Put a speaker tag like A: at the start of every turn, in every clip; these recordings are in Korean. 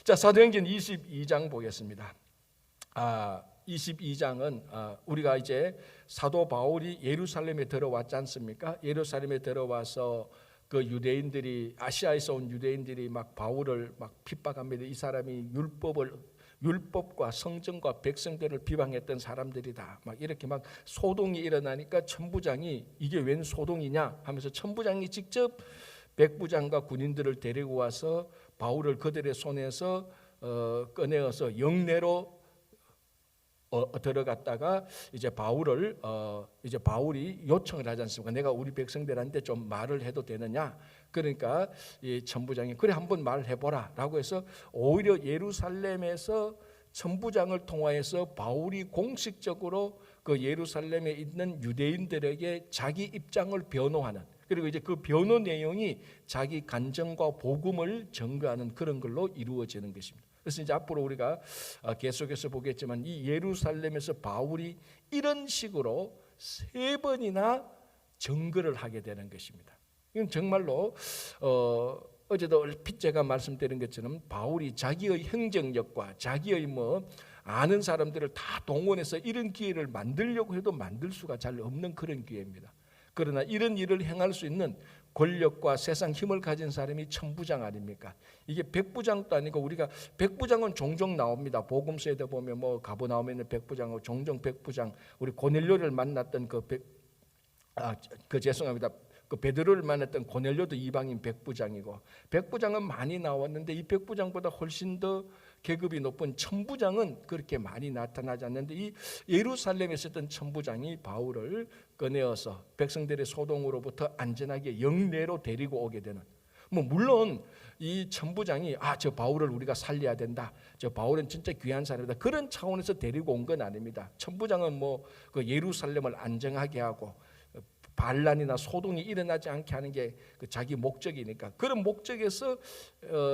A: 자, 사도행전 22장 보겠습니다. 22장은 우리가 이제 사도 바울이 예루살렘에 들어왔지 않습니까? 예루살렘에 들어와서 그 유대인들이, 아시아에서 온 유대인들이 막 바울을 막 핍박합니다. 이 사람이 율법과 성전과 백성들을 비방했던 사람들이다. 막 이렇게 막 소동이 일어나니까 천부장이 이게 웬 소동이냐 하면서 천부장이 직접 백부장과 군인들을 데리고 와서 바울을 그들의 손에서 꺼내어서 영내로 들어갔다가 이제 바울이 요청을 하지 않습니까? 내가 우리 백성들한테 좀 말을 해도 되느냐? 그러니까 이 천부장이 그래 한번 말해보라라고 해서 오히려 예루살렘에서 천부장을 통하여서 바울이 공식적으로 그 예루살렘에 있는 유대인들에게 자기 입장을 변호하는, 그리고 이제 그 변호 내용이 자기 간증과 복음을 증거하는 그런 걸로 이루어지는 것입니다. 그래서 이제 앞으로 우리가 계속해서 보겠지만 이 예루살렘에서 바울이 이런 식으로 3번이나 증거를 하게 되는 것입니다. 이건 정말로 어제도 얼핏 제가 말씀드린 것처럼 바울이 자기의 행정력과 자기의 아는 사람들을 다 동원해서 이런 기회를 만들려고 해도 만들 수가 잘 없는 그런 기회입니다. 그러나 이런 일을 행할 수 있는 권력과 세상 힘을 가진 사람이 천부장 아닙니까? 이게 백부장도 아니고, 우리가 백부장은 종종 나옵니다. 복음서에도 보면 가버나움에 있는 백부장하고 종종 백부장, 우리 고넬료를 만났던 죄송합니다. 그 베드로를 만났던 고넬료도 이방인 백부장이고, 백부장은 많이 나왔는데 이 백부장보다 훨씬 더 계급이 높은 천부장은 그렇게 많이 나타나지 않는데, 이 예루살렘에 있었던 천부장이 바울을 꺼내어서 백성들의 소동으로부터 안전하게 영내로 데리고 오게 되는, 물론 이 천부장이 저 바울을 우리가 살려야 된다, 저 바울은 진짜 귀한 사람이다, 그런 차원에서 데리고 온 건 아닙니다. 천부장은 그 예루살렘을 안정하게 하고 반란이나 소동이 일어나지 않게 하는 게 자기 목적이니까, 그런 목적에서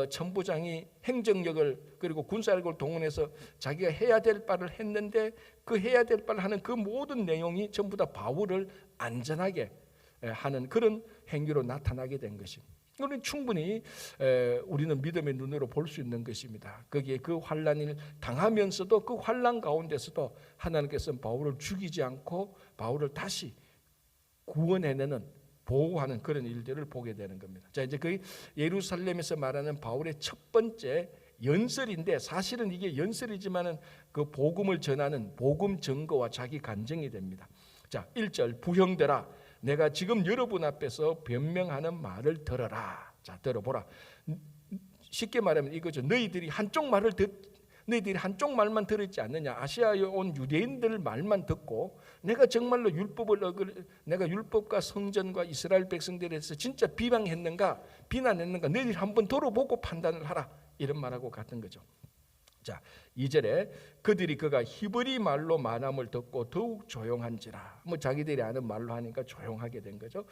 A: 천부장이 행정력을 그리고 군사력을 동원해서 자기가 해야 될 바를 했는데, 그 해야 될 바를 하는 그 모든 내용이 전부 다 바울을 안전하게 하는 그런 행위로 나타나게 된 것입니다. 이거는 충분히 우리는 믿음의 눈으로 볼 수 있는 것입니다. 거기에 그 환난을 당하면서도 그 환난 가운데서도 하나님께서는 바울을 죽이지 않고 바울을 다시 구원해내는, 보호하는 그런 일들을 보게 되는 겁니다. 자, 이제 그 예루살렘에서 말하는 바울의 첫 번째 연설인데, 사실은 이게 연설이지만은 그 복음을 전하는 복음 증거와 자기 간증이 됩니다. 자, 1절, 부형들아, 내가 지금 여러분 앞에서 변명하는 말을 들어라. 자, 들어보라. 쉽게 말하면 이거죠. 너희들이 한쪽 말만 들었지 않느냐? 아시아에 온 유대인들 말만 듣고 내가 정말로 내가 율법과 성전과 이스라엘 백성들에 대해서 진짜 비난했는가? 너희들이 한번 돌아보고 판단을 하라. 이런 말하고 같은 거죠. 자, 2절에 그들이 그가 히브리 말로 말함을 듣고 더욱 조용한지라. 자기들이 아는 말로 하니까 조용하게 된 거죠.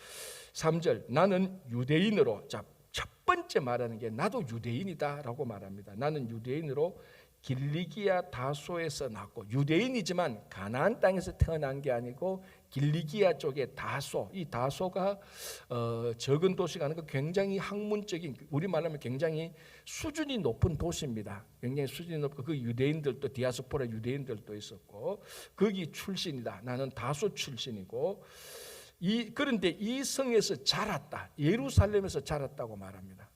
A: 3절, 나는 유대인으로, 자, 첫 번째 말하는 게 나도 유대인이다라고 말합니다. 나는 유대인으로 길리기아 다소에서 났고, 유대인이지만 가나안 땅에서 태어난 게 아니고 길리기아 쪽의 다소, 이 다소가 적은 도시가 아니고 굉장히 학문적인, 우리 말하면 굉장히 수준이 높은 도시입니다. 굉장히 수준이 높고 그 유대인들도 디아스포라 유대인들도 있었고, 거기 출신이다. 나는 다소 출신이고, 그런데 이 성에서 자랐다, 예루살렘에서 자랐다고 말합니다.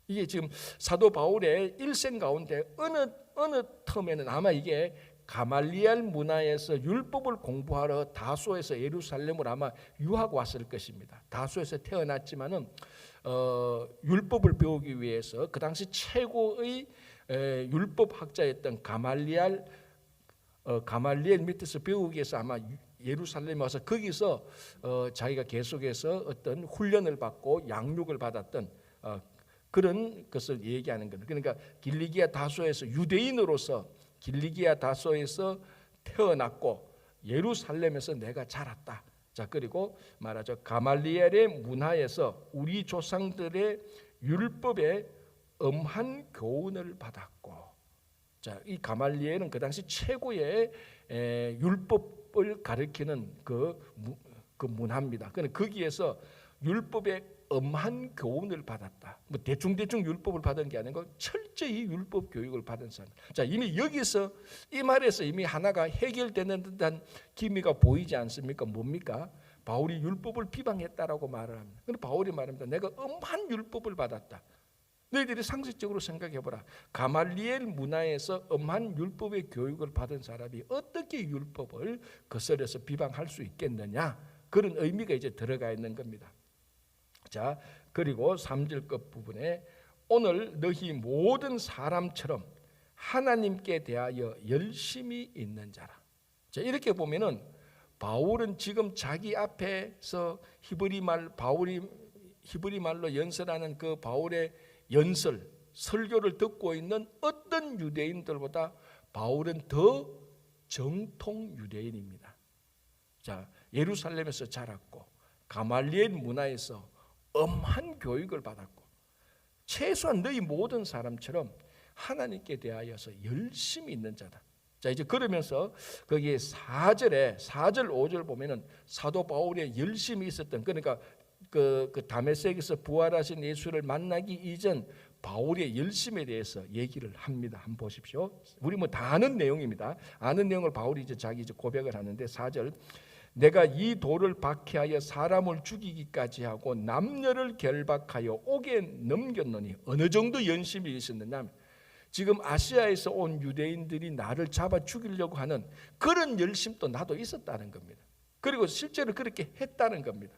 A: 이게 지금 사도 바울의 일생 가운데 어느 텀에는 아마 이게 가말리엘 문화에서 율법을 공부하러 다소에서 예루살렘을 아마 유학 왔을 것입니다. 다소에서 태어났지만은 율법을 배우기 위해서 그 당시 최고의 율법학자였던 가말리엘 밑에서 배우기 위해서 아마 예루살렘에 와서 거기서 자기가 계속해서 어떤 훈련을 받고 양육을 받았던 그런 것을 얘기하는 겁니다. 그러니까 길리기아 다소에서 유대인으로서 길리기아 다소에서 태어났고 예루살렘에서 내가 자랐다. 자, 그리고 말하죠. 가말리엘의 문화에서 우리 조상들의 율법에 엄한 교훈을 받았고, 자, 이 가말리엘은 그 당시 최고의 율법을 가리키는 그 문화입니다. 그런데 거기에서 율법에 엄한 교훈을 받았다. 뭐 대충 율법을 받은 게 아니고 철저히 율법 교육을 받은 사람. 자, 이미 여기서 이 말에서 이미 하나가 해결되는 듯한 기미가 보이지 않습니까? 뭡니까? 바울이 율법을 비방했다라고 말을 합니다. 그런데 바울이 말합니다. 내가 엄한 율법을 받았다. 너희들이 상식적으로 생각해보라. 가말리엘 문화에서 엄한 율법의 교육을 받은 사람이 어떻게 율법을 거스려서 비방할 수 있겠느냐? 그런 의미가 이제 들어가 있는 겁니다. 자, 그리고 3절 끝 부분에 오늘 너희 모든 사람처럼 하나님께 대하여 열심히 있는 자라. 자, 이렇게 보면은 바울은 지금 자기 앞에서 히브리 말로 연설하는 그 바울의 연설, 설교를 듣고 있는 어떤 유대인들보다 바울은 더 정통 유대인입니다. 자, 예루살렘에서 자랐고 가말리엘 문화에서 엄한 교육을 받았고 최소한 너희 모든 사람처럼 하나님께 대하여서 열심히 있는 자다. 자, 이제 그러면서 거기에 4절 5절 보면은 사도 바울의 열심히 있었던, 그러니까 그 다메섹에서 부활하신 예수를 만나기 이전 바울의 열심에 대해서 얘기를 합니다. 한번 보십시오. 우리 뭐 다 아는 내용입니다. 아는 내용을 바울이 이제 자기 고백을 하는데 4절, 내가 이 돌을 박해하여 사람을 죽이기까지 하고 남녀를 결박하여 옥에 넘겼노니. 어느 정도 열심히 있었느냐, 지금 아시아에서 온 유대인들이 나를 잡아 죽이려고 하는 그런 열심도 나도 있었다는 겁니다. 그리고 실제로 그렇게 했다는 겁니다.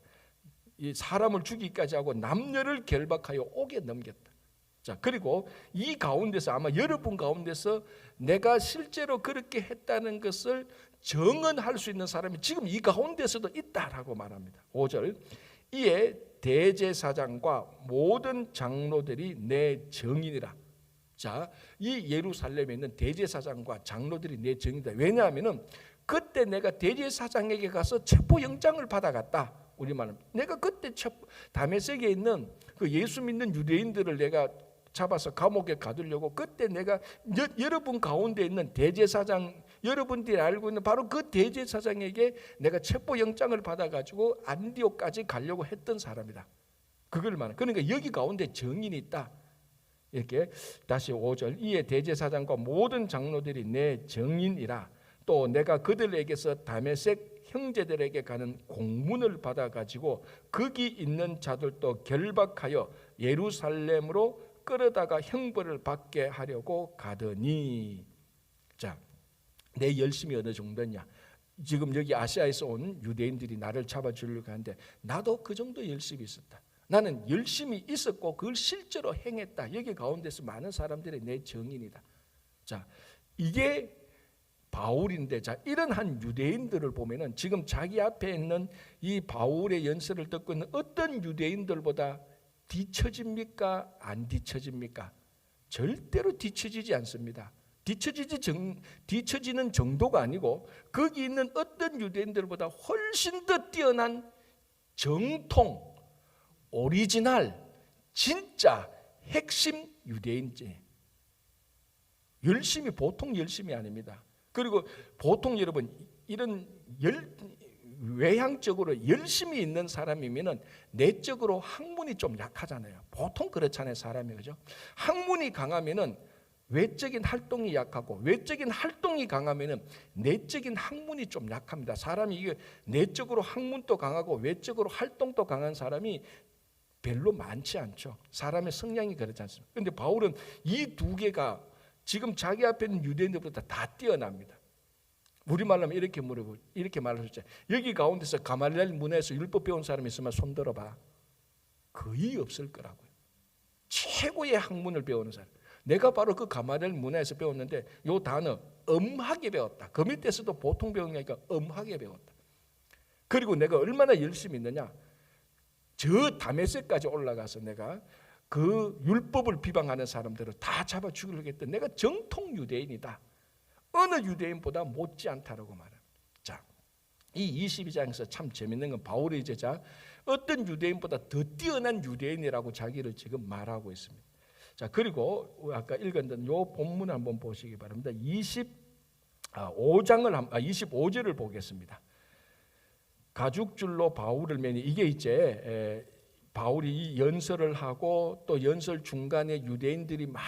A: 이 사람을 죽이기까지 하고 남녀를 결박하여 옥에 넘겼다. 자, 그리고 이 가운데서 아마 여러분 가운데서 내가 실제로 그렇게 했다는 것을 정언할 수 있는 사람이 지금 이 가운데서도 있다라고 말합니다. 5절, 이에 대제사장과 모든 장로들이 내 증인이라. 자, 이 예루살렘에 있는 대제사장과 장로들이 내 증인이다. 왜냐하면은 그때 내가 대제사장에게 가서 체포영장을 받아갔다. 우리말은 내가 그때 다메섹에 있는 그 예수 믿는 유대인들을 내가 잡아서 감옥에 가두려고 그때 내가 여러분 가운데 있는 대제사장, 여러분들이 알고 있는 바로 그 대제사장에게 내가 체포영장을 받아가지고 안디옥까지 가려고 했던 사람이다. 그걸 말하는. 그러니까 여기 가운데 증인이 있다. 이렇게 다시 5절, 이에 대제사장과 모든 장로들이 내 증인이라. 또 내가 그들에게서 다메섹 형제들에게 가는 공문을 받아가지고 거기 있는 자들도 결박하여 예루살렘으로 끌어다가 형벌을 받게 하려고 가더니. 자, 내 열심이 어느 정도냐? 지금 여기 아시아에서 온 유대인들이 나를 잡아주려고 하는데 나도 그 정도 열심이 있었다. 나는 열심히 있었고 그걸 실제로 행했다. 여기 가운데서 많은 사람들이 내 증인이다. 자, 이게 바울인데, 자, 이런 한 유대인들을 보면은 지금 자기 앞에 있는 이 바울의 연설을 듣고 있는 어떤 유대인들보다 뒤처집니까? 안 뒤처집니까? 절대로 뒤처지지 않습니다. 뒤처지는 정도가 아니고 거기 있는 어떤 유대인들보다 훨씬 더 뛰어난 정통, 오리지널, 진짜 핵심 유대인지. 열심히 보통 열심이 아닙니다. 그리고 보통 여러분 이런 외향적으로 열심히 있는 사람이면은 내적으로 학문이 좀 약하잖아요. 보통 그렇잖아요, 사람이. 그죠? 학문이 강하면은 외적인 활동이 약하고, 외적인 활동이 강하면은 내적인 학문이 좀 약합니다. 사람이 이게 내적으로 학문도 강하고 외적으로 활동도 강한 사람이 별로 많지 않죠. 사람의 성향이 그렇지 않습니다. 그런데 바울은 이 두 개가 지금 자기 앞에 있는 유대인들보다 다 뛰어납니다. 우리말로 하면 이렇게 말하셨죠. 여기 가운데서 가말리엘 문화에서 율법 배운 사람이 있으면 손 들어봐. 거의 없을 거라고요. 최고의 학문을 배우는 사람. 내가 바로 그 가말리엘 문화에서 배웠는데 이 단어 엄하게 배웠다. 그 밑에서도 보통 배운 게 아니라 엄하게 배웠다. 그리고 내가 얼마나 열심히 있느냐. 저 다메섹까지 올라가서 내가 그 율법을 비방하는 사람들을 다 잡아 죽이려고 했던 내가 정통 유대인이다. 어느 유대인보다 못지않다라고 말합니다. 자, 이 22장에서 참 재밌는 건 바울의 제자 어떤 유대인보다 더 뛰어난 유대인이라고 자기를 지금 말하고 있습니다. 자, 그리고 아까 읽었던 요 본문을 한번 보시기 바랍니다. 25절을 보겠습니다. 가죽줄로 바울을 매니. 이게 이제 바울이 이 연설을 하고 또 연설 중간에 유대인들이 막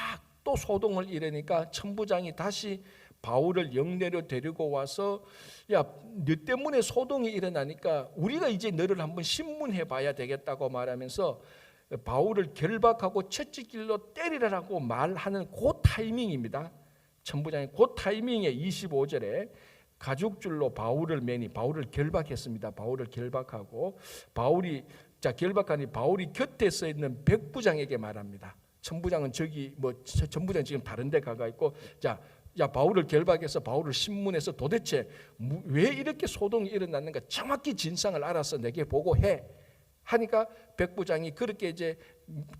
A: 또 소동을 이러니까 천부장이 다시 바울을 영내로 데리고 와서 야, 너 때문에 소동이 일어나니까 우리가 이제 너를 한번 신문해 봐야 되겠다고 말하면서 바울을 결박하고 채찍질로 때리라고 말하는 그 타이밍입니다. 천부장이 그 타이밍에 25절에 가죽줄로 바울을 매니 바울을 결박했습니다. 바울을 결박하고 결박하니 바울이 곁에 서 있는 백부장에게 말합니다. 천부장은 천부장 지금 다른 데 가가 있고 야 바울을 결박해서 바울을 신문해서 도대체 왜 이렇게 소동이 일어났는가 정확히 진상을 알아서 내게 보고해 하니까 백부장이 그렇게 이제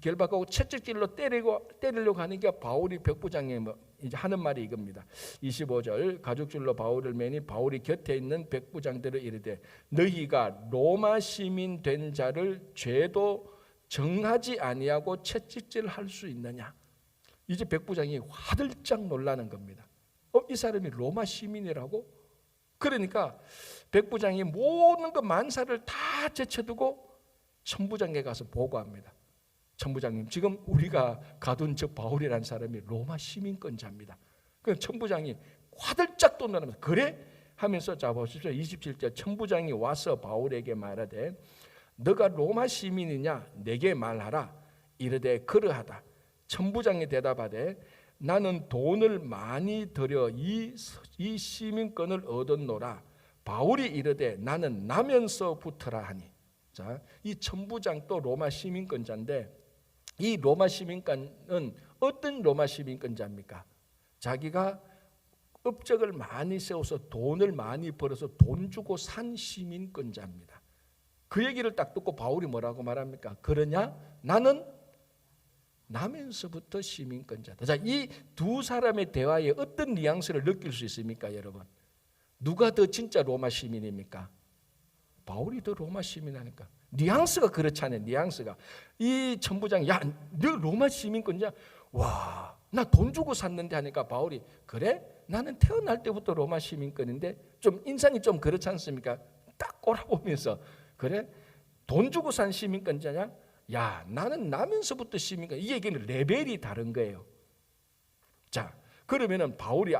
A: 결박하고 채찍질로 때리려고 하니까 바울이 백부장이 이제 하는 말이 이겁니다. 25절 가죽줄로 바울을 매니 바울이 곁에 있는 백부장들을 이르되 너희가 로마 시민 된 자를 죄도 정하지 아니하고 채찍질할 수 있느냐. 이제 백부장이 화들짝 놀라는 겁니다. 이 사람이 로마 시민이라고? 그러니까 백부장이 모든 그 만사를 다 제쳐두고 천부장에 가서 보고합니다. 천부장님, 지금 우리가 가둔 저 바울이라는 사람이 로마 시민권자입니다. 그래서 천부장이 화들짝 또 놀라면서 그래? 하면서 자 보십시오. 27절 천부장이 와서 바울에게 말하되 너가 로마 시민이냐 내게 말하라. 이르되 그러하다. 천부장이 대답하되 나는 돈을 많이 들여 이 시민권을 얻었노라. 바울이 이르되 나는 나면서부터라 하니. 자, 이 천부장 또 로마 시민권자인데 이 로마 시민권은 어떤 로마 시민권자입니까? 자기가 업적을 많이 세워서 돈을 많이 벌어서 돈 주고 산 시민권자입니다. 그 얘기를 딱 듣고 바울이 뭐라고 말합니까? 그러냐? 나는 나면서부터 시민권자다. 자, 이 두 사람의 대화에 어떤 뉘앙스를 느낄 수 있습니까, 여러분? 누가 더 진짜 로마 시민입니까? 바울이 더 로마 시민하니까. 뉘앙스가 그렇잖아요. 뉘앙스가. 이 천부장이 야, 너 로마 시민권자? 와, 나 돈 주고 샀는데 하니까 바울이 그래? 나는 태어날 때부터 로마 시민권인데 좀 인상이 좀 그렇지 않습니까? 딱 꼬라보면서 그래? 돈 주고 산 시민권자냐? 야, 나는 나면서부터 시민권. 이 얘기는 레벨이 다른 거예요. 자, 그러면은 바울이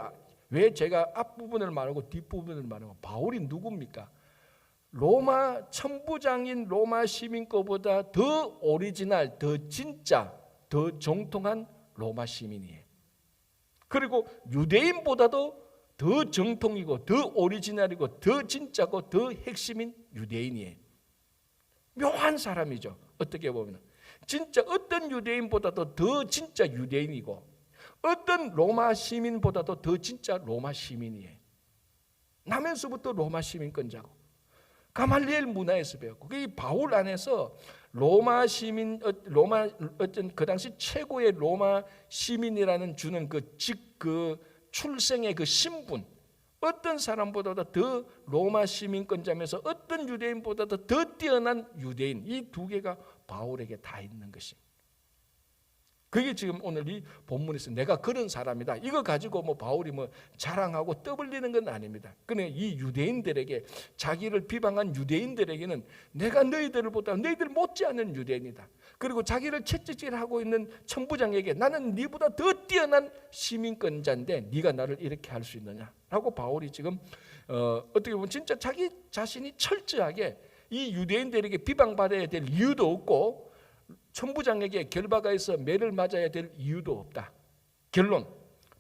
A: 왜 제가 앞부분을 말하고 뒷부분을 말하고 바울이 누굽니까? 로마 천부장인 로마 시민 거보다 더 오리지널, 더 진짜, 더 정통한 로마 시민이에요. 그리고 유대인보다도 더 정통이고 더 오리지널이고 더 진짜고 더 핵심인 유대인이에요. 묘한 사람이죠. 어떻게 보면 진짜 어떤 유대인보다도 더 진짜 유대인이고 어떤 로마 시민보다도 더 진짜 로마 시민이에요. 나면서부터 로마 시민권자고 가말리엘 문화에서 배웠고 이 바울 안에서 로마 시민 로마 어떤 그 당시 최고의 로마 시민이라는 주는 그 출생의 그 신분 어떤 사람보다도 더 로마 시민권자면서 어떤 유대인보다도 더 뛰어난 유대인 이 두 개가 바울에게 다 있는 것입니다. 그게 지금 오늘 이 본문에서 내가 그런 사람이다. 이거 가지고 바울이 자랑하고 떠벌리는 건 아닙니다. 그런데 이 유대인들에게 자기를 비방한 유대인들에게는 내가 너희들보다 너희들 못지않은 유대인이다. 그리고 자기를 채찍질하고 있는 천부장에게 나는 네보다 더 뛰어난 시민권자인데 네가 나를 이렇게 할 수 있느냐라고 바울이 지금 어떻게 보면 진짜 자기 자신이 철저하게 이 유대인들에게 비방받아야 될 이유도 없고 천부장에게 결박해서 매를 맞아야 될 이유도 없다. 결론,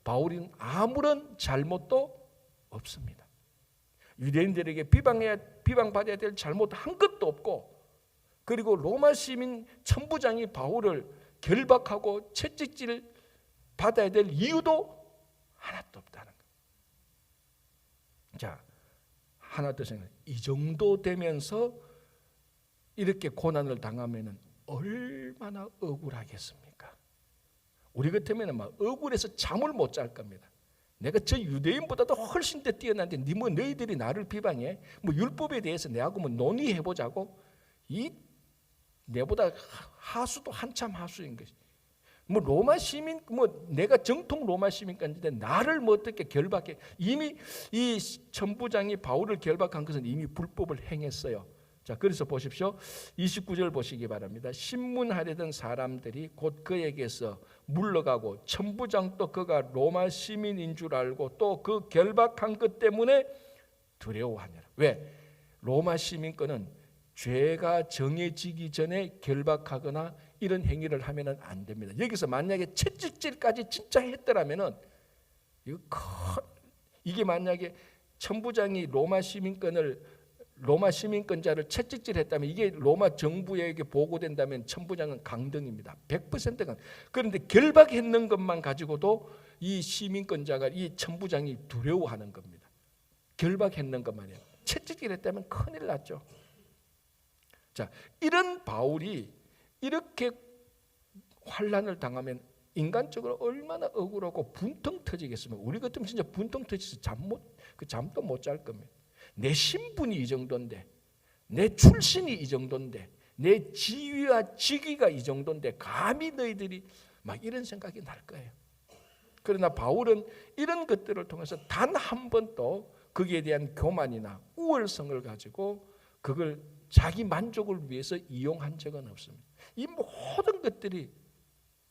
A: 바울은 아무런 잘못도 없습니다. 유대인들에게 비방받아야 될 잘못 한 것도 없고 그리고 로마 시민 천부장이 바울을 결박하고 채찍질 받아야 될 이유도 하나도 없다는 거예요. 자, 하나 더 생각해. 이 정도 되면서 이렇게 고난을 당하면은 얼마나 억울하겠습니까? 우리 같으면 억울해서 잠을 못 잘 겁니다. 내가 저 유대인보다도 훨씬 더 뛰어난데 너희들이 나를 비방해? 율법에 대해서 내하고 논의해 보자고? 이 내보다 하수도 한참 하수인 것이. 로마 시민 내가 정통 로마 시민까지인데 나를 어떻게 결박해? 이미 이 천부장이 바울을 결박한 것은 이미 불법을 행했어요. 자, 그래서 보십시오. 29절 보시기 바랍니다. 신문하려던 사람들이 곧 그에게서 물러가고 천부장도 그가 로마 시민인 줄 알고 또 그 결박한 것 때문에 두려워하니라. 왜? 로마 시민권은 죄가 정해지기 전에 결박하거나 이런 행위를 하면은 안 됩니다. 여기서 만약에 채찍질까지 진짜 했더라면은 이게 만약에 천부장이 로마 시민권자를 채찍질했다면 이게 로마 정부에게 보고된다면 천부장은 강등입니다. 100%가. 그런데 결박했는 것만 가지고도 이 시민권자가 이 천부장이 두려워하는 겁니다. 결박했는 것만이에요. 채찍질했다면 큰일 났죠. 자, 이런 바울이 이렇게 환난을 당하면 인간적으로 얼마나 억울하고 분통 터지겠습니까? 우리 같으면 진짜 분통 터져서 잠도 못 잘 겁니다. 내 신분이 이 정도인데, 내 출신이 이 정도인데, 내 지위와 직위가 이 정도인데 감히 너희들이 막 이런 생각이 날 거예요. 그러나 바울은 이런 것들을 통해서 단 한 번도 거기에 대한 교만이나 우월성을 가지고 그걸 자기 만족을 위해서 이용한 적은 없습니다. 이 모든 것들이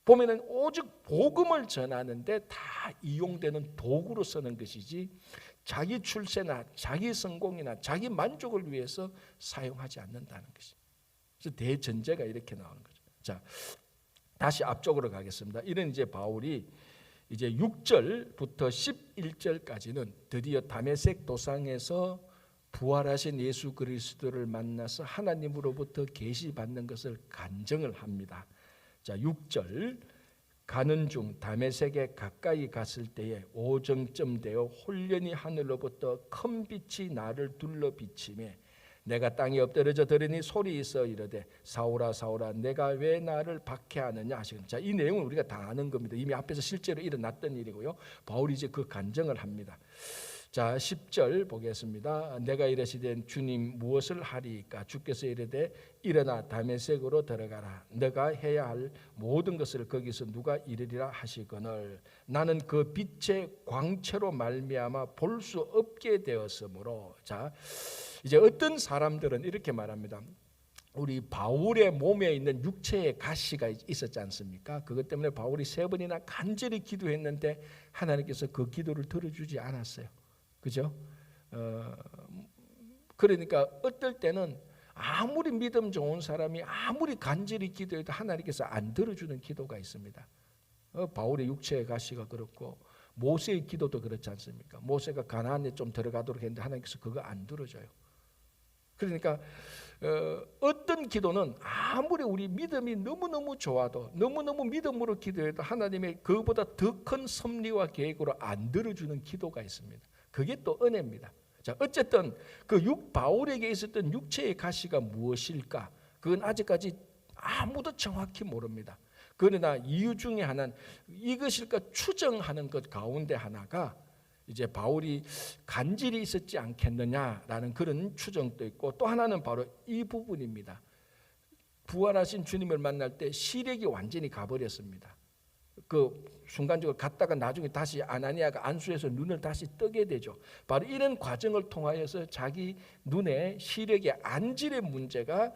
A: 보면은 오직 복음을 전하는데 다 이용되는 도구로 쓰는 것이지 자기 출세나 자기 성공이나 자기 만족을 위해서 사용하지 않는다는 것이. 그래서 대전제가 이렇게 나오는 거죠. 자, 다시 앞쪽으로 가겠습니다. 이런 이제 바울이 이제 6절부터 11절까지는 드디어 다메섹 도상에서 부활하신 예수 그리스도를 만나서 하나님으로부터 계시받는 것을 간증을 합니다. 자, 6절 가는 중 다메섹에 가까이 갔을 때에 오정쯤 되어 홀연히 하늘로부터 큰 빛이 나를 둘러 비치매 내가 땅에 엎드러져 들으니 소리 있어 이르되 사울아 사울아 내가 왜 나를 박해하느냐 하시는. 자, 이 내용은 우리가 다 아는 겁니다. 이미 앞에서 실제로 일어났던 일이고요. 바울이 이제 그 간증을 합니다. 자, 10절 보겠습니다. 내가 이르시되 주님 무엇을 하리이까? 주께서 이르되 일어나 다메섹으로 들어가라. 너가 해야 할 모든 것을 거기서 누가 이르리라 하시거늘 나는 그 빛의 광채로 말미암아 볼 수 없게 되었으므로. 자, 이제 어떤 사람들은 이렇게 말합니다. 우리 바울의 몸에 있는 육체의 가시가 있었지 않습니까? 그것 때문에 바울이 3번이나 간절히 기도했는데 하나님께서 그 기도를 들어주지 않았어요. 그죠? 그러니까 어떨 때는 아무리 믿음 좋은 사람이 아무리 간절히 기도해도 하나님께서 안 들어주는 기도가 있습니다. 바울의 육체의 가시가 그렇고 모세의 기도도 그렇지 않습니까? 모세가 가나안에 좀 들어가도록 했는데 하나님께서 그거 안 들어줘요. 그러니까 어떤 기도는 아무리 우리 믿음이 너무너무 좋아도 너무너무 믿음으로 기도해도 하나님의 그보다 더 큰 섭리와 계획으로 안 들어주는 기도가 있습니다. 그게 또 은혜입니다. 자, 어쨌든 그 바울에게 있었던 육체의 가시가 무엇일까? 그건 아직까지 아무도 정확히 모릅니다. 그러나 이유 중에 하나는 이것일까 추정하는 것 가운데 하나가 이제 바울이 간질이 있었지 않겠느냐라는 그런 추정도 있고 또 하나는 바로 이 부분입니다. 부활하신 주님을 만날 때 시력이 완전히 가버렸습니다. 그 순간적으로 갔다가 나중에 다시 아나니아가 안수해서 눈을 다시 뜨게 되죠. 바로 이런 과정을 통하여서 자기 눈에 시력의 안질의 문제가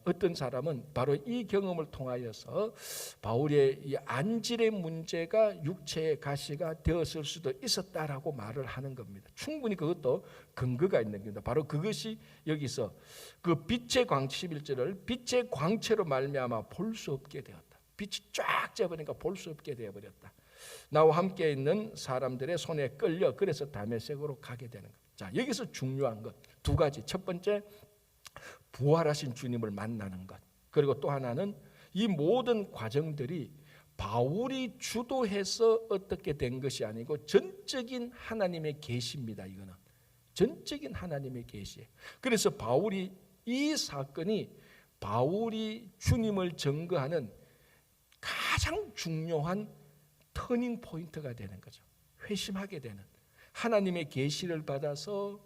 A: 어떤 사람은 바로 이 경험을 통하여서 바울의 이 안질의 문제가 육체의 가시가 되었을 수도 있었다라고 말을 하는 겁니다. 충분히 그것도 근거가 있는 겁니다. 바로 그것이 여기서 그 빛의 광채 11절을 빛의 광채로 말미암아 볼 수 없게 되었다. 빛이 쫙 쬐버리니까 볼 수 없게 되어버렸다. 나와 함께 있는 사람들의 손에 끌려 그래서 다메섹으로 가게 되는 것. 자, 여기서 중요한 것 두 가지. 첫 번째 부활하신 주님을 만나는 것. 그리고 또 하나는 이 모든 과정들이 바울이 주도해서 어떻게 된 것이 아니고 전적인 하나님의 계시입니다. 이거는 전적인 하나님의 계시예요. 그래서 바울이 이 사건이 바울이 주님을 증거하는 가장 중요한 터닝 포인트가 되는 거죠. 회심하게 되는 하나님의 계시를 받아서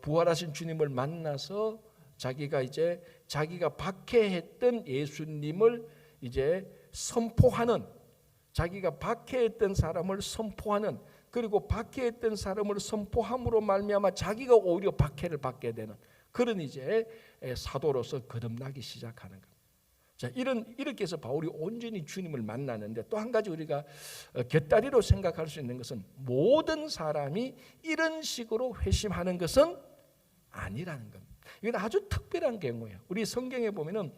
A: 부활하신 주님을 만나서 자기가 박해했던 예수님을 이제 선포하는, 자기가 박해했던 사람을 선포하는, 그리고 박해했던 사람을 선포함으로 말미암아 자기가 오히려 박해를 받게 되는 그런 이제 사도로서 거듭나기 시작하는 겁니다. 자, 이렇게 해서 바울이 온전히 주님을 만나는데, 또 한 가지 우리가 곁다리로 생각할 수 있는 것은 모든 사람이 이런 식으로 회심하는 것은 아니라는 겁니다. 이건 아주 특별한 경우예요. 우리 성경에 보면은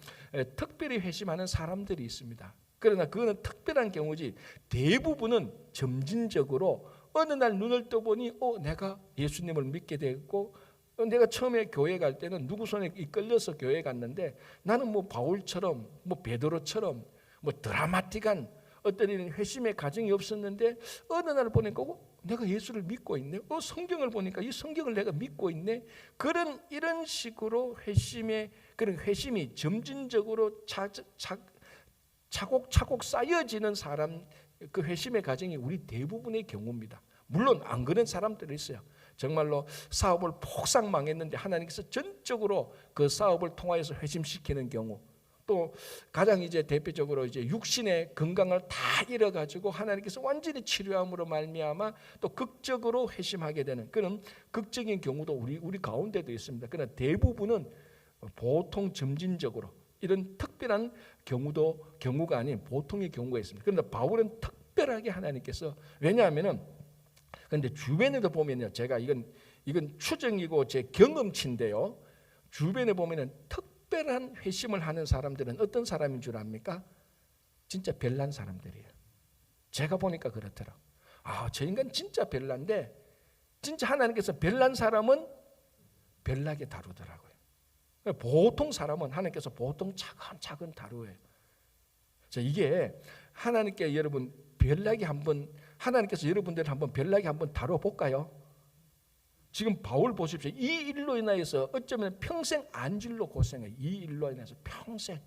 A: 특별히 회심하는 사람들이 있습니다. 그러나 그거는 특별한 경우지, 대부분은 점진적으로 어느 날 눈을 떠보니 내가 예수님을 믿게 되었고, 내가 처음에 교회 갈 때는 누구 손에 이끌려서 교회 갔는데, 나는 뭐 바울처럼 뭐 베드로처럼 뭐 드라마틱한 어떤 이런 회심의 과정이 없었는데, 어느 날 보니까 내가 예수를 믿고 있네. 성경을 보니까 이 성경을 내가 믿고 있네. 이런 식으로 그런 회심이 점진적으로 차곡차곡 쌓여지는 사람, 그 회심의 과정이 우리 대부분의 경우입니다. 물론 안 그런 사람들이 있어요. 정말로 사업을 폭삭 망했는데 하나님께서 전적으로 그 사업을 통하여서 회심시키는 경우, 또 가장 이제 대표적으로 이제 육신의 건강을 다 잃어가지고 하나님께서 완전히 치료함으로 말미암아 또 극적으로 회심하게 되는 그런 극적인 경우도 우리 가운데도 있습니다. 그러나 대부분은 보통 점진적으로 이런 특별한 경우가 아닌 보통의 경우가 있습니다. 그런데 바울은 특별하게 하나님께서, 왜냐하면은 근데 주변에도 보면요, 제가 이건 추정이고 제 경험치인데요, 주변에 보면은 특별한 회심을 하는 사람들은 어떤 사람인 줄 압니까? 진짜 별난 사람들이에요. 제가 보니까 그렇더라고. 저 인간 진짜 별난데, 진짜 하나님께서 별난 사람은 별나게 다루더라고요. 보통 사람은 하나님께서 보통 차근차근 다루어요. 자, 이게 하나님께 여러분 별나게 하나님께서 여러분들을 한번 별나게 한번 다뤄볼까요? 지금 바울 보십시오. 이 일로 인하여서 어쩌면 평생 안질로 고생해요. 이 일로 인해서 평생.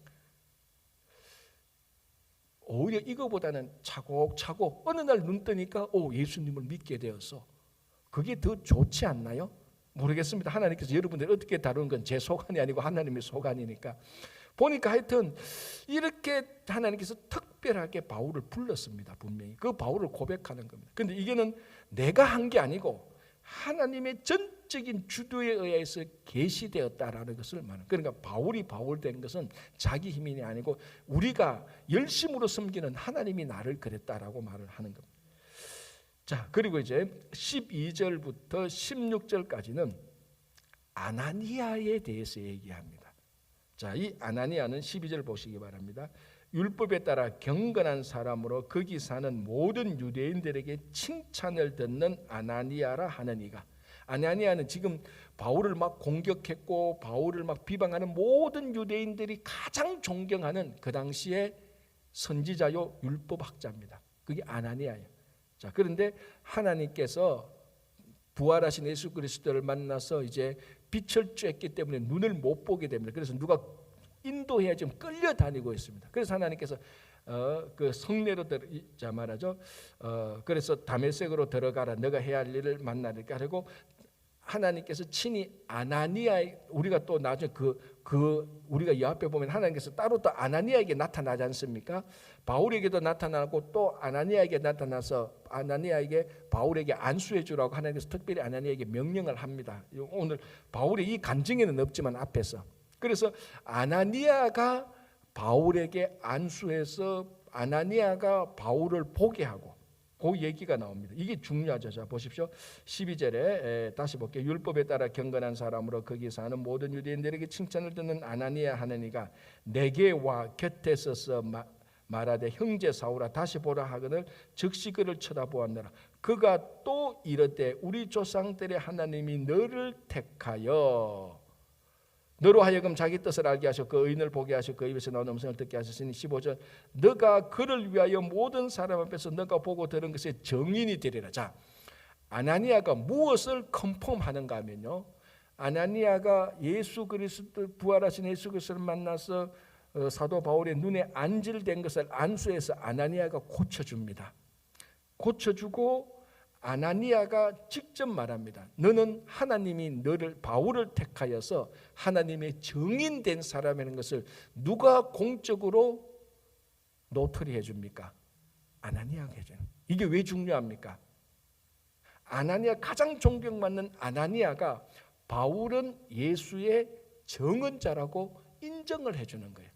A: 오히려 이거보다는 차곡차곡 어느 날 눈 뜨니까 예수님을 믿게 되어서, 그게 더 좋지 않나요? 모르겠습니다. 하나님께서 여러분들을 어떻게 다루는 건 제 소관이 아니고 하나님의 소관이니까. 보니까 하여튼 이렇게 하나님께서 특별하게 바울을 불렀습니다. 분명히 그 바울을 고백하는 겁니다. 그런데 이게는 내가 한 게 아니고 하나님의 전적인 주도에 의해서 계시되었다라는 것을 말합니다. 그러니까 바울이 바울 된 것은 자기 힘이 아니고 우리가 열심으로 섬기는 하나님이 나를 그랬다라고 말을 하는 겁니다. 자, 그리고 이제 12절부터 16절까지는 아나니아에 대해서 얘기합니다. 자, 이 아나니아는 12절 보시기 바랍니다. 율법에 따라 경건한 사람으로 거기 사는 모든 유대인들에게 칭찬을 듣는 아나니아라 하는 이가, 아나니아는 지금 바울을 막 공격했고 바울을 막 비방하는 모든 유대인들이 가장 존경하는 그 당시에 선지자요 율법학자입니다. 그게 아나니아예요. 자, 그런데 하나님께서 부활하신 예수 그리스도를 만나서 이제 빛을 쬐기 때문에 눈을 못 보게 됩니다. 그래서 누가 인도해야 지금 끌려다니고 있습니다. 그래서 하나님께서 그 성내로 말하죠. 그래서 다메섹으로 들어가라. 너가 해야 할 일을 만나니까 하고 하나님께서 친히 아나니아, 우리가 또 나중에 우리가 이 앞에 보면 하나님께서 따로 또 아나니아에게 나타나지 않습니까? 바울에게도 나타나고 또 아나니아에게 나타나서 아나니아에게 바울에게 안수해 주라고 하나님께서 특별히 아나니아에게 명령을 합니다. 오늘 바울의 이 간증에는 없지만 앞에서, 그래서 아나니아가 바울에게 안수해서 아나니아가 바울을 보게 하고 그 얘기가 나옵니다. 이게 중요하죠. 자, 보십시오. 12절에 다시 볼게요. 율법에 따라 경건한 사람으로 거기 사는 모든 유대인들에게 칭찬을 듣는 아나니아 하는 이가 내게 와 곁에 서서 말하되 형제 사울아 다시 보라 하거늘 즉시 그를 쳐다보았노라. 그가 또 이르되 우리 조상들의 하나님이 너를 택하여 너로 하여금 자기 뜻을 알게 하시고 그 의인을 보게 하시고 그 입에서 나오는 음성을 듣게 하셨으니 15절 너가 그를 위하여 모든 사람 앞에서 너가 보고 들은 것의 증인이 되리라. 자, 아나니아가 무엇을 컨펌하는가 하면요, 아나니아가 예수 그리스도 부활하신 예수 그리스도를 만나서 사도 바울의 눈에 안질된 것을 안수해서 아나니아가 고쳐줍니다. 고쳐주고 아나니아가 직접 말합니다. 너는 하나님이 너를 바울을 택하여서 하나님의 증인된 사람이라는 것을 누가 공적으로 노트리 해줍니까? 아나니아가 해줘요. 이게 왜 중요합니까? 아나니아, 가장 존경받는 아나니아가 바울은 예수의 증언자라고 인정을 해주는 거예요.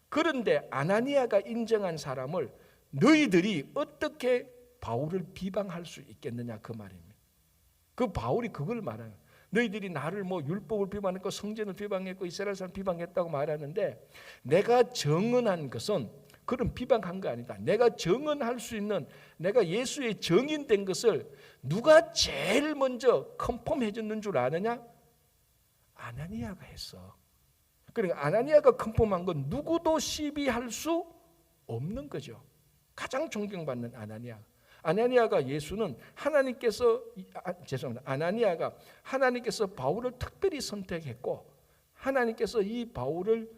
A: 그런데 아나니아가 인정한 사람을 너희들이 어떻게 바울을 비방할 수 있겠느냐 그 말입니다. 그 바울이 그걸 말하는 거예요. 너희들이 나를 뭐 율법을 비방했고 성전을 비방했고 이스라엘 사람 비방했다고 말하는데 내가 증언한 것은 그런 비방한 거 아니다. 내가 증언할 수 있는 내가 예수의 증인된 것을 누가 제일 먼저 컨펌해 줬는 줄 아느냐? 아나니아가 했어. 그러니까 아나니아가 컨펌한 건 누구도 시비할 수 없는 거죠. 가장 존경받는 아나니아. 아나니아가 예수는 아나니아가 하나님께서 바울을 특별히 선택했고 하나님께서 이 바울을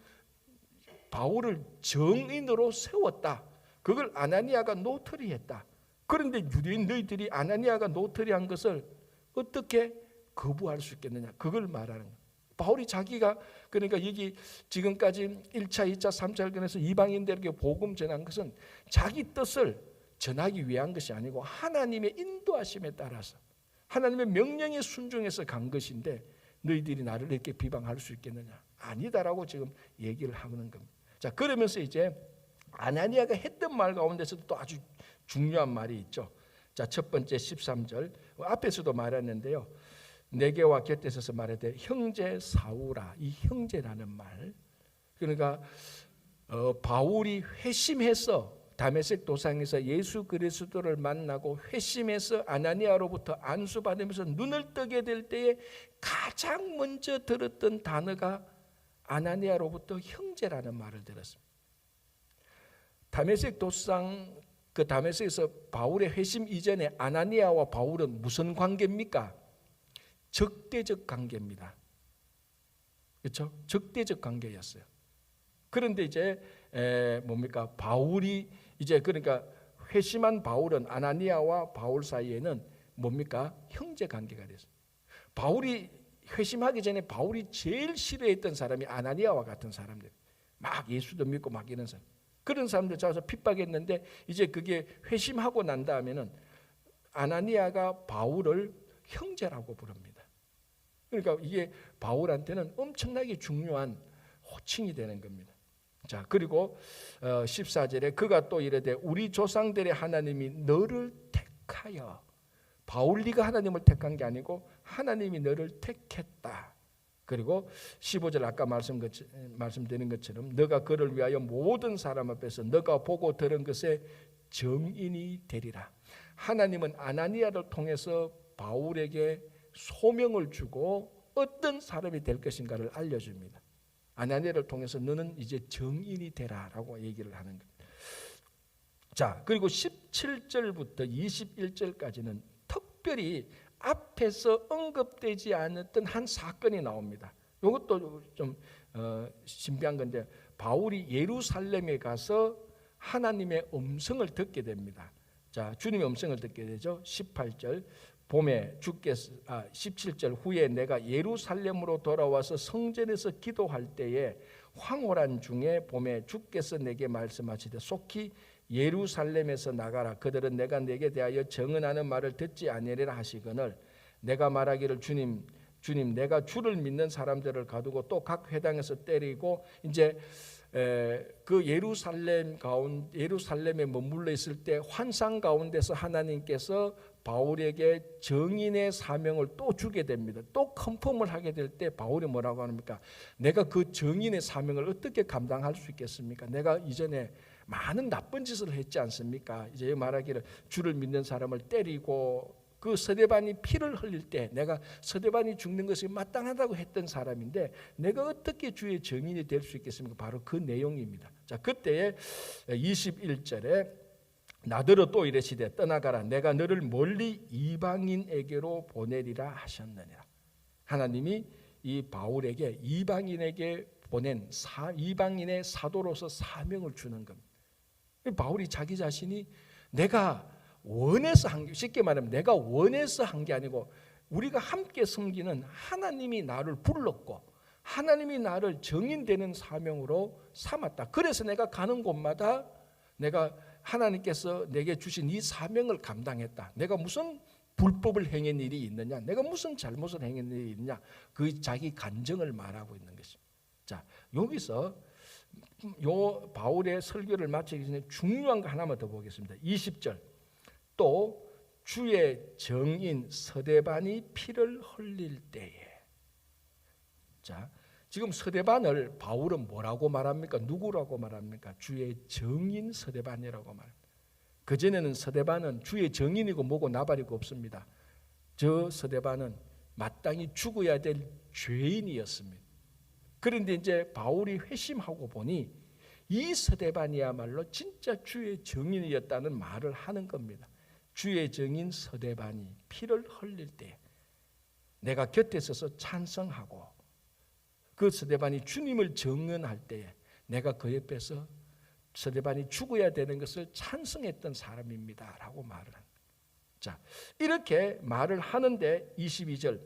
A: 정인으로 세웠다. 그걸 아나니아가 노트리했다. 그런데 유대인 너희들이 아나니아가 노트리한 것을 어떻게 거부할 수 있겠느냐? 그걸 말하는 거예요. 바울이 자기가 그러니까 여기 지금까지 1차, 2차, 3차를 통해서 이방인들에게 복음 전한 것은 자기 뜻을 전하기 위한 것이 아니고 하나님의 인도하심에 따라서 하나님의 명령에 순종해서 간 것인데 너희들이 나를 이렇게 비방할 수 있겠느냐? 아니다라고 지금 얘기를 하는 겁니다. 자, 그러면서 이제 아나니아가 했던 말 가운데서도 또 아주 중요한 말이 있죠. 자, 첫 번째 13절 앞에서도 말했는데요. 내게와 곁에 서서 말하되 형제 사울아, 이 형제라는 말 그러니까 바울이 회심해서 다메섹 도상에서 예수 그리스도를 만나고 회심해서 아나니아로부터 안수받으면서 눈을 뜨게 될 때에 가장 먼저 들었던 단어가 아나니아로부터 형제라는 말을 들었습니다. 다메섹 도상 그 다메섹에서 바울의 회심 이전에 아나니아와 바울은 무슨 관계입니까? 적대적 관계입니다. 그렇죠? 적대적 관계였어요. 그런데 이제 뭡니까? 바울이 이제 그러니까 회심한 바울은 아나니아와 바울 사이에는 뭡니까? 형제 관계가 됐어요. 바울이 회심하기 전에 바울이 제일 싫어했던 사람이 아나니아와 같은 사람들. 막 예수도 믿고 막 이런 사람. 그런 사람들 잡아서 핍박했는데 이제 그게 회심하고 난 다음에는 아나니아가 바울을 형제라고 부릅니다. 그러니까 이게 바울한테는 엄청나게 중요한 호칭이 되는 겁니다. 자, 그리고 14절에 그가 또 이르되 우리 조상들의 하나님이 너를 택하여 바울 네가 하나님을 택한 게 아니고 하나님이 너를 택했다. 그리고 15절 아까 말씀드린 것처럼 너가 그를 위하여 모든 사람 앞에서 너가 보고 들은 것에 증인이 되리라. 하나님은 아나니아를 통해서 바울에게 소명을 주고 어떤 사람이 될 것인가를 알려줍니다. 아나니아를 통해서 너는 이제 증인이 되라라고 얘기를 하는 겁니다. 자, 그리고 17절부터 21절까지는 특별히 앞에서 언급되지 않았던 한 사건이 나옵니다. 이것도 좀 신비한 건데 바울이 예루살렘에 가서 하나님의 음성을 듣게 됩니다. 자, 주님의 음성을 듣게 되죠. 18절 봄에 17절 후에 내가 예루살렘으로 돌아와서 성전에서 기도할 때에 황홀한 중에 봄에 주께서 내게 말씀하시되 속히 예루살렘에서 나가라. 그들은 내가 내게 대하여 증언하는 말을 듣지 아니하리라 하시거늘 내가 말하기를 주님 내가 주를 믿는 사람들을 가두고 또 각 회당에서 때리고 이제 그 예루살렘에 머물러 있을 때 환상 가운데서 하나님께서 바울에게 증인의 사명을 또 주게 됩니다. 또 컨펌을 하게 될 때 바울이 뭐라고 합니까? 내가 그 증인의 사명을 어떻게 감당할 수 있겠습니까? 내가 이전에 많은 나쁜 짓을 했지 않습니까? 이제 말하기를 주를 믿는 사람을 때리고 그 스데반이 피를 흘릴 때 내가 스데반이 죽는 것이 마땅하다고 했던 사람인데 내가 어떻게 주의 증인이 될 수 있겠습니까? 바로 그 내용입니다. 자, 그때에 21절에 나더러 또 이르시되 떠나가라. 내가 너를 멀리 이방인에게로 보내리라 하셨느니라. 하나님이 이 바울에게 이방인에게 보낸 이방인의 사도로서 사명을 주는 겁니다. 바울이 자기 자신이 내가 원해서 한 게, 쉽게 말하면 내가 원해서 한 게 아니고 우리가 함께 섬기는 하나님이 나를 불렀고 하나님이 나를 증인되는 사명으로 삼았다. 그래서 내가 가는 곳마다 내가 하나님께서 내게 주신 이 사명을 감당했다. 내가 무슨 불법을 행한 일이 있느냐, 내가 무슨 잘못을 행한 일이 있느냐, 그 자기 간증을 말하고 있는 것입니다. 자, 여기서 요 바울의 설교를 마치기 전에 중요한 거 하나만 더 보겠습니다. 20절. 또 주의 정인 서대반이 피를 흘릴 때에. 자, 지금 서대반을 바울은 뭐라고 말합니까? 누구라고 말합니까? 주의 정인 서대반이라고 말합니다. 그전에는 서대반은 주의 정인이고 뭐고 나발이고 없습니다. 저 서대반은 마땅히 죽어야 될 죄인이었습니다. 그런데 이제 바울이 회심하고 보니 이 서대반이야말로 진짜 주의 정인이었다는 말을 하는 겁니다. 주의 정인 서대반이 피를 흘릴 때 내가 곁에 서서 찬성하고 그 서대반이 주님을 증언할 때에 내가 그 옆에서 서대반이 죽어야 되는 것을 찬성했던 사람입니다 라고 말을 합니다. 자, 이렇게 말을 하는데 22절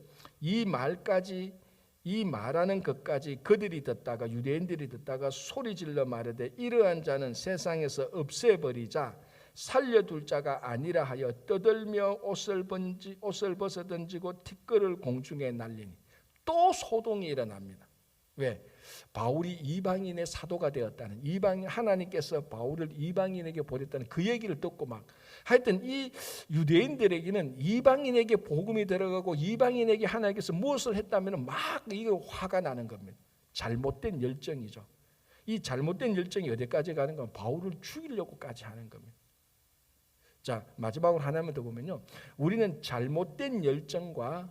A: 이 말하는 것까지 그들이 듣다가 유대인들이 듣다가 소리질러 말하되 이러한 자는 세상에서 없애버리자 살려둘 자가 아니라 하여 떠들며 옷을 벗어 던지고 티끌을 공중에 날리니 또 소동이 일어납니다. 왜? 바울이 이방인의 사도가 되었다는, 이방인 하나님께서 바울을 이방인에게 보냈다는 그 얘기를 듣고 막 하여튼 이 유대인들에게는 이방인에게 복음이 들어가고 이방인에게 하나님께서 무엇을 했다면 막 이거 화가 나는 겁니다. 잘못된 열정이죠. 이 잘못된 열정이 어디까지 가는 건 바울을 죽이려고까지 하는 겁니다. 자, 마지막으로 하나만 더 보면요, 우리는 잘못된 열정과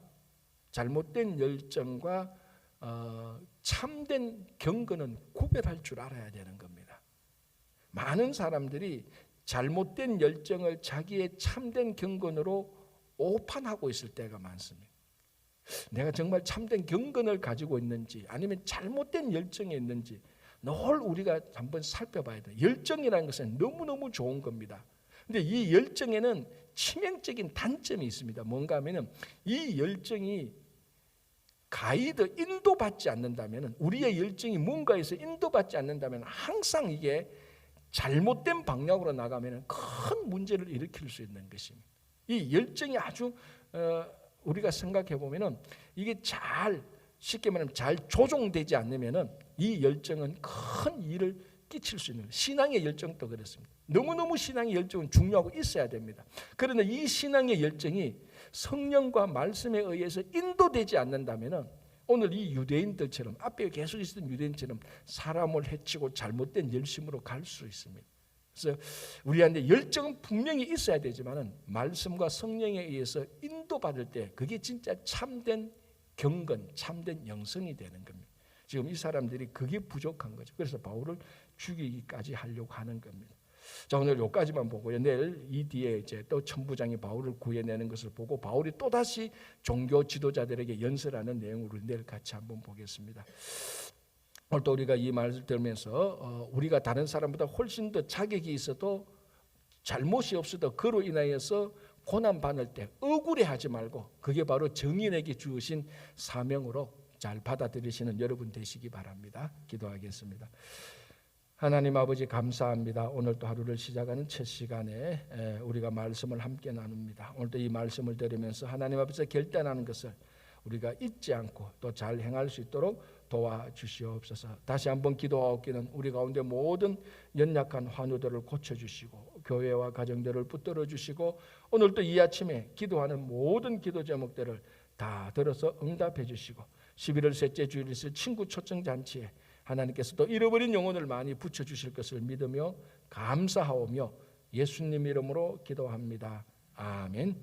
A: 참된 경건은 구별할 줄 알아야 되는 겁니다. 많은 사람들이 잘못된 열정을 자기의 참된 경건으로 오판하고 있을 때가 많습니다. 내가 정말 참된 경건을 가지고 있는지 아니면 잘못된 열정이 있는지 늘 우리가 한번 살펴봐야 돼요. 열정이라는 것은 너무너무 좋은 겁니다. 근데 이 열정에는 치명적인 단점이 있습니다. 뭔가 하면은 이 열정이 가이드 인도받지 않는다면, 우리의 열정이 뭔가에서 인도받지 않는다면 항상 이게 잘못된 방향으로 나가면 큰 문제를 일으킬 수 있는 것입니다. 이 열정이 아주 우리가 생각해 보면은 이게 쉽게 말하면 잘 조종되지 않으면은 이 열정은 큰 일을 끼칠 수 있는 거예요. 신앙의 열정도 그렇습니다. 너무너무 신앙의 열정은 중요하고 있어야 됩니다. 그러나 이 신앙의 열정이 성령과 말씀에 의해서 인도되지 않는다면 오늘 이 유대인들처럼 앞에 계속 있었던 유대인처럼 사람을 해치고 잘못된 열심으로 갈 수 있습니다. 그래서 우리한테 열정은 분명히 있어야 되지만 말씀과 성령에 의해서 인도받을 때 그게 진짜 참된 경건, 참된 영성이 되는 겁니다. 지금 이 사람들이 그게 부족한 거죠. 그래서 바울을 죽이기까지 하려고 하는 겁니다. 자, 오늘 여기까지만 보고요. 내일 이 뒤에 이제 또 천부장이 바울을 구해내는 것을 보고 바울이 또 다시 종교 지도자들에게 연설하는 내용으로 내일 같이 한번 보겠습니다. 오늘 또 우리가 이 말을 들으면서 우리가 다른 사람보다 훨씬 더 자격이 있어도 잘못이 없어도 그로 인하여서 고난 받을 때 억울해하지 말고 그게 바로 정인에게 주신 사명으로 잘 받아들이시는 여러분 되시기 바랍니다. 기도하겠습니다. 하나님 아버지 감사합니다. 오늘 또 하루를 시작하는 첫 시간에 우리가 말씀을 함께 나눕니다. 오늘도 이 말씀을 들으면서 하나님 앞에서 결단하는 것을 우리가 잊지 않고 또 잘 행할 수 있도록 도와주시옵소서. 다시 한번 기도하옵기는 우리 가운데 모든 연약한 환우들을 고쳐주시고 교회와 가정들을 붙들어 주시고 오늘 또 이 아침에 기도하는 모든 기도 제목들을 다 들어서 응답해 주시고 11월 셋째 주일에 있을 친구 초청 잔치에 하나님께서 또 잃어버린 영혼을 많이 붙여주실 것을 믿으며 감사하오며 예수님 이름으로 기도합니다. 아멘.